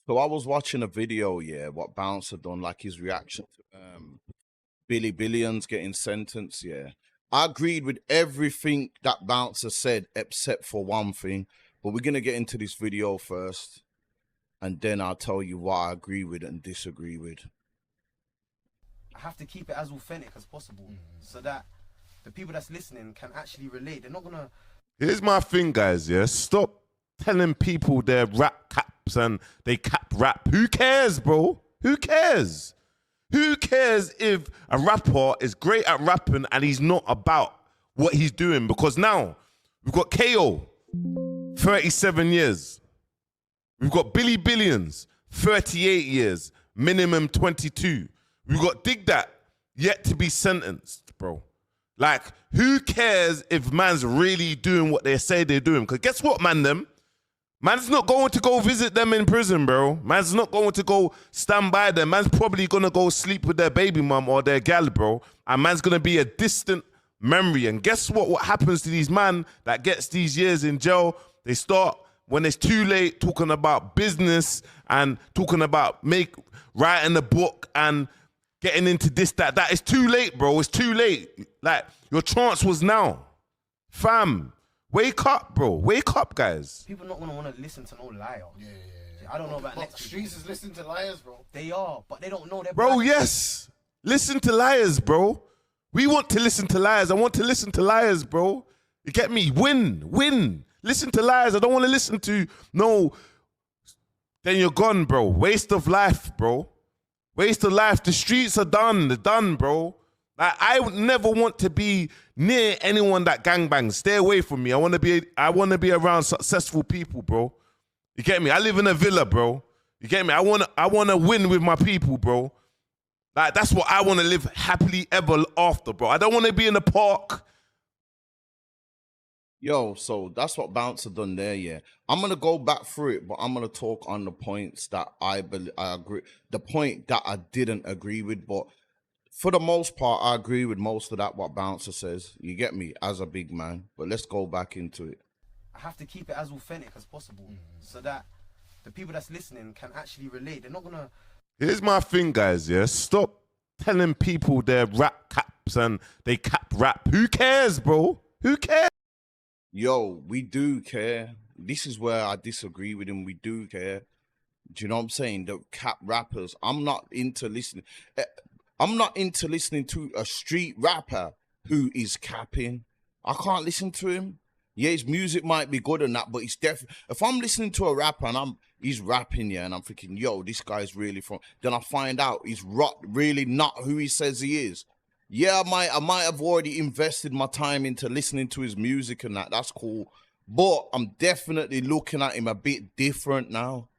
So I was watching a video, yeah, what Bouncer done, like his reaction to Billy Billions getting sentenced, yeah. I agreed with everything that Bouncer said except for one thing. But we're gonna get into this video first, and then I'll tell you what I agree with and disagree with. I have to keep it as authentic as possible so that the people that's listening can actually relate. They're not gonna. Here's my thing, guys. Yeah, stop telling people they're rap caps and they cap rap. Who cares, bro? Who cares? Who cares if a rapper is great at rapping and he's not about what he's doing? Because now we've got KO, 37 years. We've got Billy Billions, 38 years, minimum 22. We've got Dig That, yet to be sentenced, bro. Like, who cares if man's really doing what they say they're doing? Because guess what, man, man's not going to go visit them in prison, bro. Man's not going to go stand by them. Man's probably going to go sleep with their baby mum or their gal, bro. And man's going to be a distant memory. And guess what? What happens to these man that gets these years in jail? They start, when it's too late, talking about business and talking about writing a book and getting into this, that. That is too late, bro. It's too late. Like, your chance was now. Fam, wake up, bro. Wake up, guys. People not gonna want to listen to no liar. Yeah. I don't know about next week. Streets is listening to liars, bro. They are, but they don't know their Bro, yes. Listen to liars, bro. We want to listen to liars. I want to listen to liars, bro. You get me? Win. Listen to liars. I don't want to listen to no. Then you're gone, bro. Waste of life, bro. Waste of life. The streets are done. They're done, bro. Like, I would never want to be near anyone that gangbangs. Stay away from me. I want to be around successful people, bro. You get me? I live in a villa, bro. You get me? I want to win with my people, bro. Like, that's what I want to live happily ever after, bro. I don't want to be in the park. Yo, so that's what Bouncer done there, yeah. I'm gonna go back through it, but I'm gonna talk on the points that I agree, the point that I didn't agree with, but for the most part, I agree with most of that what Bouncer says. You get me, as a big man. But let's go back into it. I have to keep it as authentic as possible so that the people that's listening can actually relate. They're not gonna. Here's my thing, guys, yeah. Stop telling people they're rap caps and they cap rap. Who cares, bro? Who cares? Yo, we do care. This is where I disagree with him. We do care. Do you know what I'm saying? The cap rappers. I'm not into listening to a street rapper who is capping. I can't listen to him. Yeah, his music might be good and that, but it's definitely, if I'm listening to a rapper and he's rapping, yeah, and I'm thinking, yo, this guy's really from, then I find out he's really not who he says he is. Yeah, I might have already invested my time into listening to his music and that. That's cool. But I'm definitely looking at him a bit different now.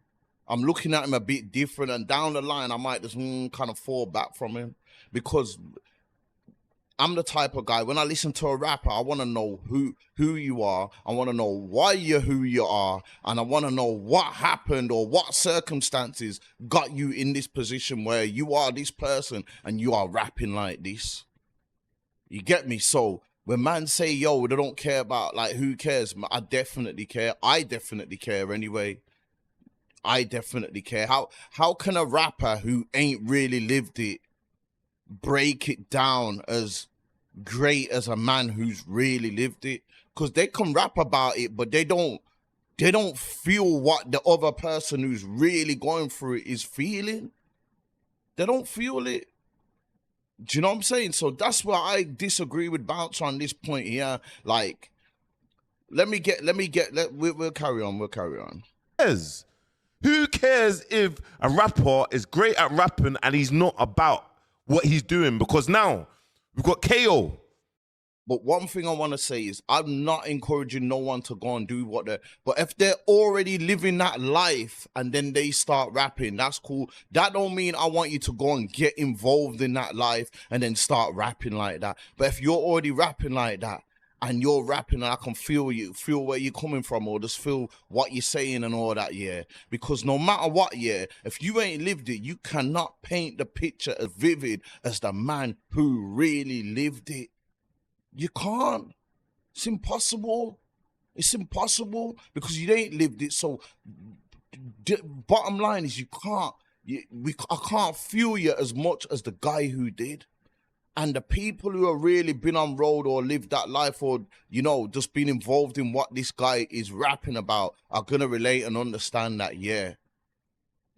I'm looking at him a bit different, and down the line, I might just kind of fall back from him, because I'm the type of guy, when I listen to a rapper, I want to know who you are. I want to know why you're who you are. And I want to know what happened or what circumstances got you in this position where you are this person and you are rapping like this. You get me? So when man say, yo, they don't care about, like, who cares? I definitely care. I definitely care anyway. I definitely care. How can a rapper who ain't really lived it break it down as great as a man who's really lived it? Because they can rap about it, but they don't feel what the other person who's really going through it is feeling. They don't feel it. Do you know what I'm saying? So that's why I disagree with Bouncer on this point here. Like, we'll carry on. Yes. Who cares if a rapper is great at rapping and he's not about what he's doing? Because now we've got KO. But one thing I want to say is, I'm not encouraging no one to go and do what they're, but if they're already living that life and then they start rapping, that's cool. That don't mean I want you to go and get involved in that life and then start rapping like that. But if you're already rapping like that and you're rapping and I can feel where you're coming from, or just feel what you're saying and all that, yeah. Because no matter what, yeah, if you ain't lived it, you cannot paint the picture as vivid as the man who really lived it. You can't. It's impossible. It's impossible because you ain't lived it. So bottom line is you can't. I can't feel you as much as the guy who did. And the people who have really been on road or lived that life or, you know, just been involved in what this guy is rapping about are going to relate and understand that, yeah.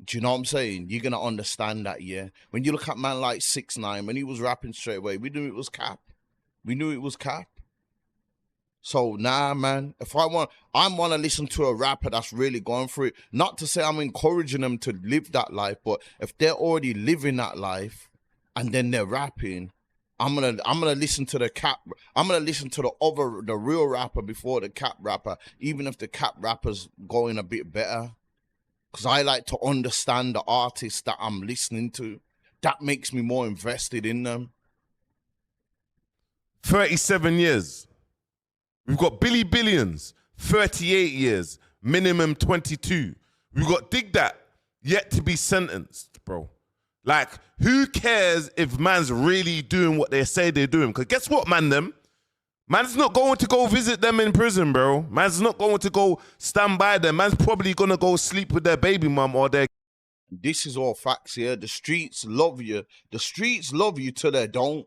Do you know what I'm saying? You're going to understand that, yeah. When you look at man like 6ix9ine, when he was rapping straight away, we knew it was cap. We knew it was cap. So, nah, man, if I want to listen to a rapper that's really going through it, not to say I'm encouraging them to live that life, but if they're already living that life and then they're rapping, I'm gonna listen to the cap. I'm gonna listen to the real rapper before the cap rapper, even if the cap rapper's going a bit better. Cause I like to understand the artist that I'm listening to. That makes me more invested in them. 37 years. We've got Billy Billions, 38 years, minimum 22. We've got Dig That, yet to be sentenced, bro. Like, who cares if man's really doing what they say they're doing? Because guess what, man, man's not going to go visit them in prison, bro. Man's not going to go stand by them. Man's probably going to go sleep with their baby mum or their... This is all facts here. The streets love you. The streets love you till they don't.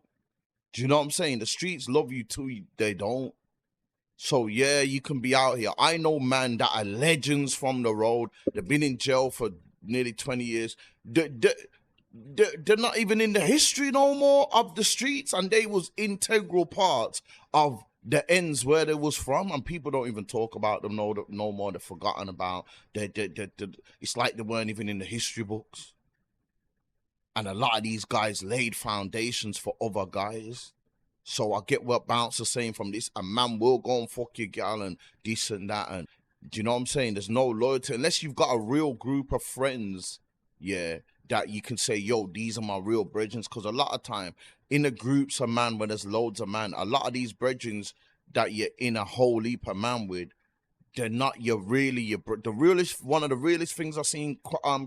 Do you know what I'm saying? The streets love you till they don't. So, yeah, you can be out here. I know, man, that are legends from the road. They've been in jail for nearly 20 years. They're not even in the history no more of the streets, and they was integral parts of the ends where they was from, and people don't even talk about them no more. They're forgotten about. It's like they weren't even in the history books. And a lot of these guys laid foundations for other guys. So I get what Bounce is saying from this. A man will go and fuck your gal and this and that. And do you know what I'm saying? There's no loyalty unless you've got a real group of friends, yeah, that you can say, yo, these are my real brethren. Because a lot of time in the groups of man, when there's loads of man, a lot of these brethren that you're in a whole heap of man with, they're not the realest. One of the realest things I seen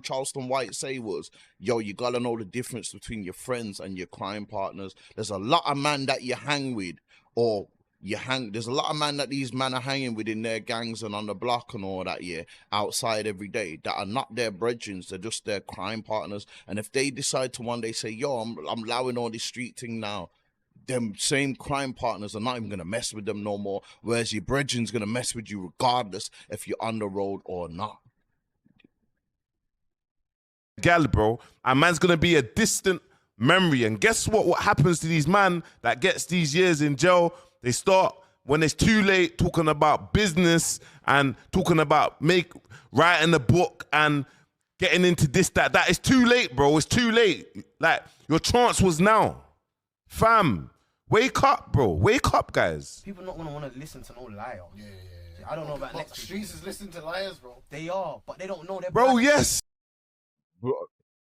Charleston White say was, yo, you gotta know the difference between your friends and your crime partners. There's a lot of man that you hang with, or there's a lot of man that these men are hanging with in their gangs and on the block and all that, yeah, outside every day, that are not their brethren, they're just their crime partners. And if they decide to one day say, yo, I'm allowing all this street thing now, them same crime partners are not even going to mess with them no more, whereas your brethren's going to mess with you regardless if you're on the road or not. Gal, bro, and man's going to be a distant memory. And guess what happens to these man that gets these years in jail? They start, when it's too late, talking about business and talking about writing a book and getting into this, that. That is too late, bro. It's too late. Like, your chance was now. Fam, wake up, bro. Wake up, guys. People not gonna want to listen to no liar. Yeah. I don't know about next week. Streets is listening to liars, bro. They are, but they don't know their Bro, black. yes. Bro,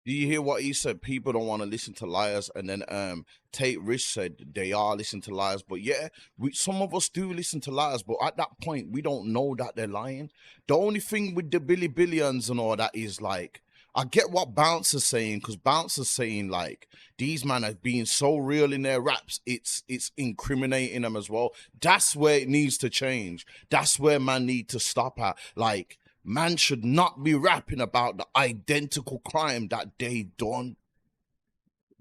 do you hear what he said? People don't want to listen to liars. And then Tate Rich said they are listening to liars. But yeah, some of us do listen to liars. But at that point, we don't know that they're lying. The only thing with the Billy Billions and all that is like, I get what Bounce is saying, because Bounce is saying like these men are being so real in their raps, it's incriminating them as well. That's where it needs to change. That's where man need to stop at. Like, man should not be rapping about the identical crime that they done.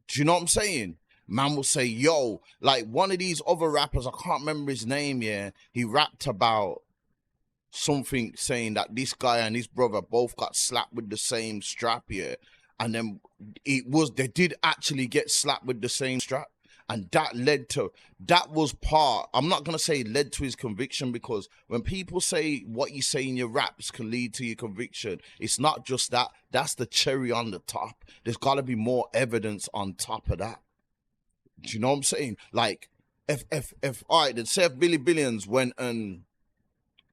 Do you know what I'm saying? Man will say, yo, like one of these other rappers, I can't remember his name, yeah, he rapped about something saying that this guy and his brother both got slapped with the same strap here, and then they did actually get slapped with the same strap, and that was part, I'm not gonna say led to his conviction, because when people say what you say in your raps can lead to your conviction, it's not just that. That's the cherry on the top. There's got to be more evidence on top of that. Do you know what I'm saying? Like, if all right, then say if Billy Billions went and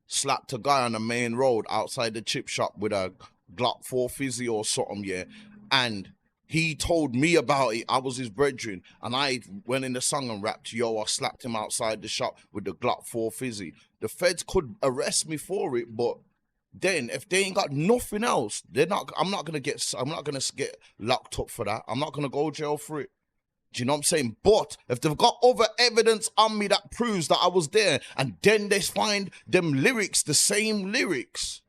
slapped a guy on the main road outside the chip shop with a Glock 4 fizzy or something, yeah, and he told me about it, I was his brethren, and I went in the song and rapped, yo, I slapped him outside the shop with the Glock 4 fizzy. The feds could arrest me for it, but then if they ain't got nothing else, I'm not gonna get locked up for that. I'm not gonna go jail for it. Do you know what I'm saying? But if they've got other evidence on me that proves that I was there, and then they find them lyrics, the same lyrics,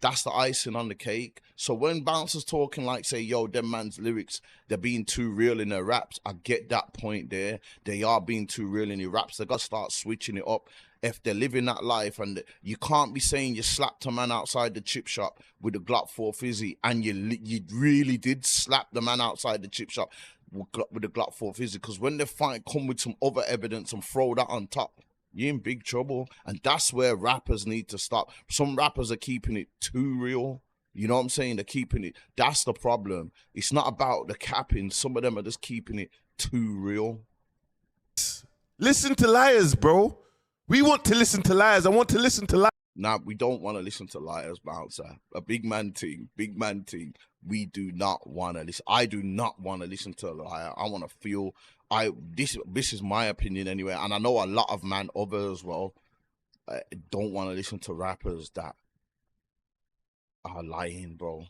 That's the icing on the cake. So when bouncers talking like, say, yo, them man's lyrics, they're being too real in their raps, I get that point there. They are being too real in their raps. They got to start switching it up if they're living that life. And you can't be saying you slapped a man outside the chip shop with a Glock 4 Fizzy, and you really did slap the man outside the chip shop with the Glock 4 Fizzy, because when they come with some other evidence and throw that on top, you're in big trouble. And that's where rappers need to stop. Some rappers are keeping it too real. You know what I'm saying? They're keeping it. That's the problem. It's not about the capping. Some of them are just keeping it too real. Listen to liars, bro. We want to listen to liars. I want to listen to liars. Nah, we don't want to listen to liars, bouncer. A big man thing. We do not want to listen. I do not want to listen to a liar. I want to feel. This is my opinion anyway, and I know a lot of others as well don't want to listen to rappers that are lying, bro.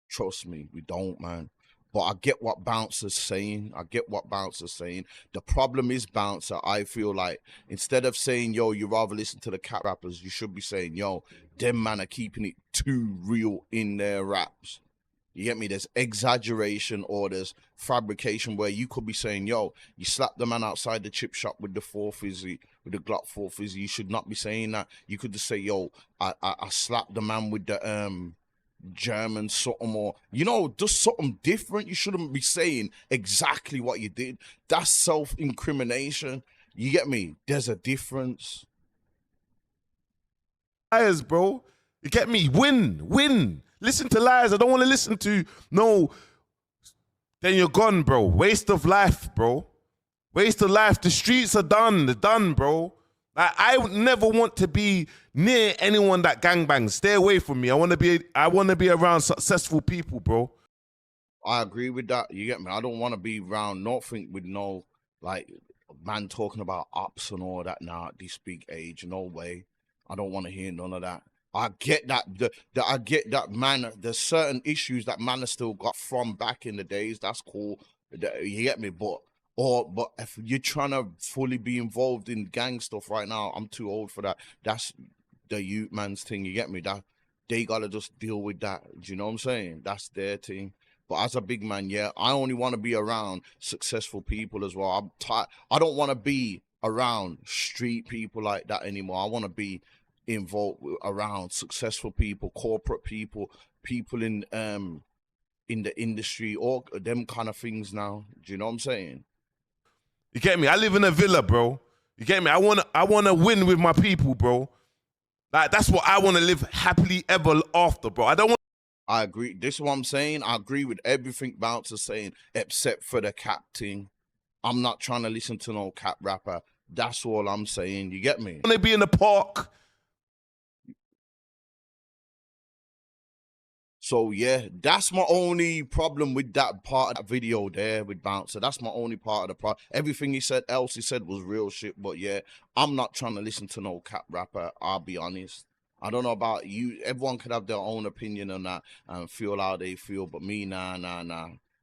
Trust me, we don't, man. But I get what Bouncer's saying. The problem is, Bouncer, I feel like instead of saying, yo, you rather listen to the cat rappers, you should be saying, yo, them man are keeping it too real in their raps. You get me? There's exaggeration or there's fabrication where you could be saying, yo, you slapped the man outside the chip shop with the 4 Fizzy, with the Glock 4 Fizzy. You should not be saying that. You could just say, yo, I slapped the man with the German something, or, you know, just something different. You shouldn't be saying exactly what you did. That's self-incrimination. You get me? There's a difference. Liars, bro. You get me? Win. Listen to liars. I don't want to listen to no. Then you're gone, bro. Waste of life, bro. Waste of life. The streets are done. They're done, bro. I would never want to be near anyone that gangbangs. Stay away from me. I want to be around successful people, bro. I agree with that. You get me? I don't want to be around nothing with no, like, man talking about ops and all that now at this big age. No way. I don't want to hear none of that. I get that. I get that, man. There's certain issues that man has still got from back in the days. That's cool. You get me? But if you're trying to fully be involved in gang stuff right now, I'm too old for that. That's the youth man's thing. You get me? That they gotta just deal with that. Do you know what I'm saying? That's their thing. But as a big man, yeah, I only want to be around successful people as well. I'm tired. I don't want to be around street people like that anymore. I want to be involved around successful people, corporate people, people in the industry, or them kind of things now. Do you know what I'm saying? You get me? I live in a villa, bro. You get me? I wanna win with my people, bro. Like, that's what I want to live happily ever after, bro. I agree. This is what I'm saying. I agree with everything Bouncer's saying, except for the cap thing. I'm not trying to listen to no cap rapper. That's all I'm saying. You get me? I want to be in the park. So, yeah, that's my only problem with that part of that video there with Bouncer. That's my only part of the part. Everything he said was real shit. But, yeah, I'm not trying to listen to no cap rapper. I'll be honest. I don't know about you. Everyone could have their own opinion on that and feel how they feel. But me, nah.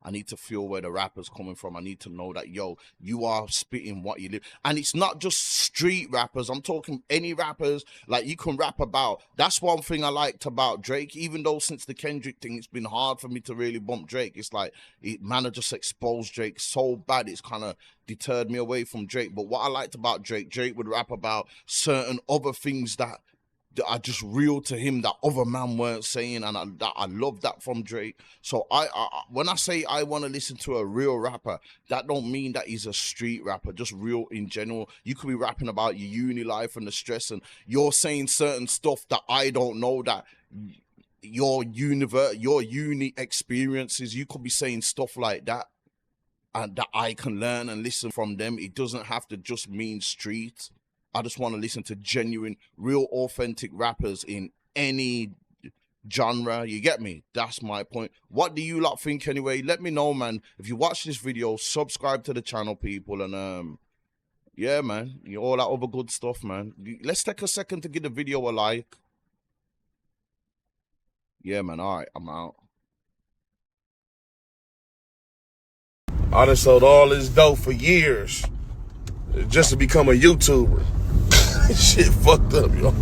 I need to feel where the rapper's coming from. I need to know that, yo, you are spitting what you live. And it's not just street rappers. I'm talking any rappers, like, you can rap about. That's one thing I liked about Drake. Even though since the Kendrick thing, it's been hard for me to really bump Drake. It's like, man, I just exposed Drake so bad, it's kind of deterred me away from Drake. But what I liked about Drake would rap about certain other things that are just real to him that other man weren't saying, and I love that from Drake. So I when I say I want to listen to a real rapper, that don't mean that he's a street rapper, just real in general. You could be rapping about your uni life and the stress, and you're saying certain stuff that I don't know, that your uni experiences, you could be saying stuff like that, and that I can learn and listen from them. It doesn't have to just mean street. I just want to listen to genuine, real, authentic rappers in any genre. You get me? That's my point. What do you lot think anyway? Let me know, man. If you watch this video, subscribe to the channel, people. And yeah, man, all that other good stuff, man. Let's take a second to give the video a like. Yeah, man. All right, I'm out. I done sold all this dope for years just to become a YouTuber. Shit fucked up, y'all.